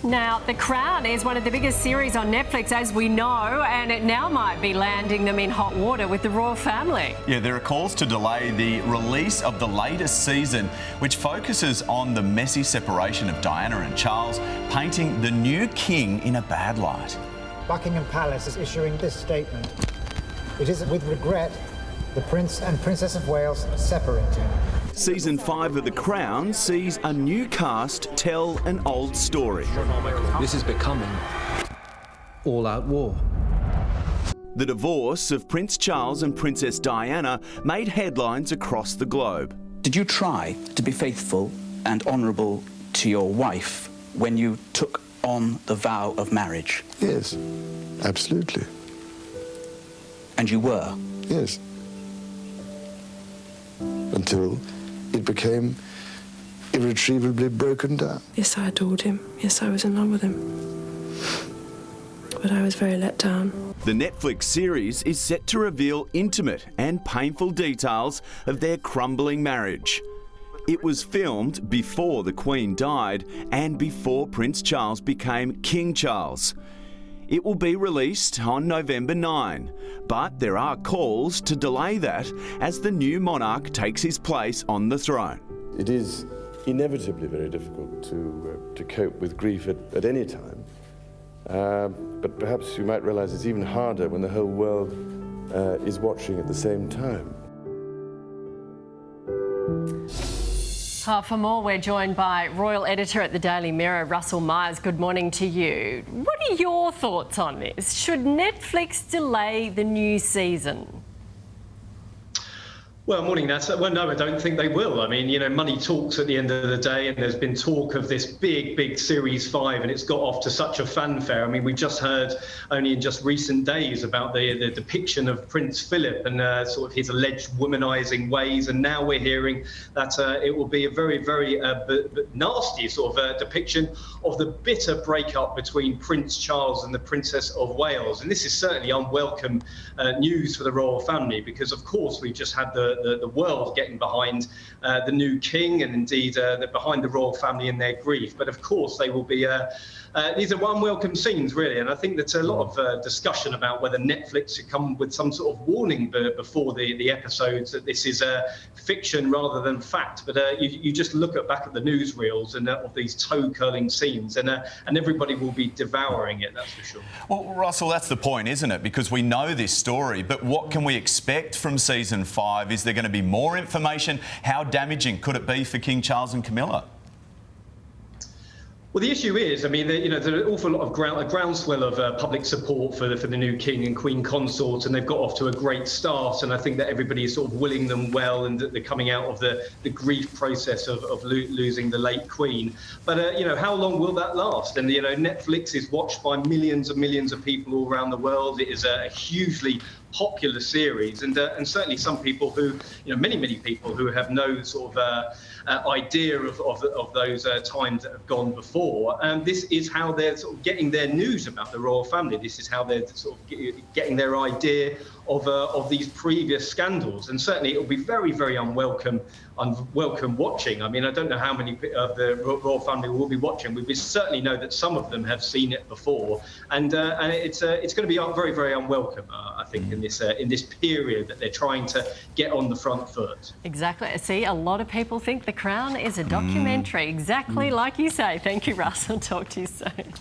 Now, The Crown is one of the biggest series on Netflix, as we know, and it now might be landing them in hot water with the royal family. Yeah, there are calls to delay the release of the latest season, which focuses on the messy separation of Diana and Charles, painting the new king in a bad light. Buckingham Palace is issuing this statement. It is with regret the Prince and Princess of Wales separating. Season 5 of The Crown sees a new cast tell an old story. This is becoming all-out war. The divorce of Prince Charles and Princess Diana made headlines across the globe. Did you try to be faithful and honourable to your wife when you took on the vow of marriage? Yes, absolutely. And you were? Yes. Until it became irretrievably broken down. Yes, I adored him. Yes, I was in love with him. But I was very let down. The Netflix series is set to reveal intimate and painful details of their crumbling marriage. It was filmed before the Queen died and before Prince Charles became King Charles. It will be released on November 9, but there are calls to delay that as the new monarch takes his place on the throne. It is inevitably very difficult to cope with grief at any time, but perhaps you might realise it's even harder when the whole world is watching at the same time. For more, we're joined by Royal Editor at the Daily Mirror, Russell Myers. Good morning to you. What are your thoughts on this? Should Netflix delay the new season? Well, morning, Nat. Well, no, I don't think they will. I mean, you know, money talks at the end of the day, and there's been talk of this big Series 5, and it's got off to such a fanfare. I mean, we just heard only in just recent days about the depiction of Prince Philip and sort of his alleged womanizing ways, and now we're hearing that it will be a very nasty sort of depiction of the bitter breakup between Prince Charles and the Princess of Wales. And this is certainly unwelcome news for the royal family, because, of course, we've just had the world getting behind the new king, and indeed behind the royal family in their grief. But of course they will be these are unwelcome scenes, really, and I think there's a lot of discussion about whether Netflix should come with some sort of warning before the episodes that this is fiction rather than fact. But you just look back at the newsreels and of these toe-curling scenes, and everybody will be devouring it, that's for sure. Well, Russell, that's the point, isn't it? Because we know this story, but what can we expect from Season 5? Is there going to be more information? How damaging could it be for King Charles and Camilla? Well, the issue is, I mean, you know, there's an awful lot of groundswell of public support for the new king and queen consort, and they've got off to a great start. And I think that everybody is sort of willing them well, and that they're coming out of the grief process of losing the late queen. But you know, how long will that last? And you know, Netflix is watched by millions of people all around the world. It is a hugely popular series, and certainly some people who, you know, many people who have no sort of idea of those times that have gone before. This is how they're sort of getting their news about the royal family. This is how they're sort of getting their idea of these previous scandals, and certainly it will be very unwelcome watching. I mean, I don't know how many of the royal family will be watching. We certainly know that some of them have seen it before, and it's going to be very unwelcome, I think, in this period that they're trying to get on the front foot. Exactly. See, a lot of people think The Crown is a documentary, exactly like you say. Thank you, Russell. Talk to you soon.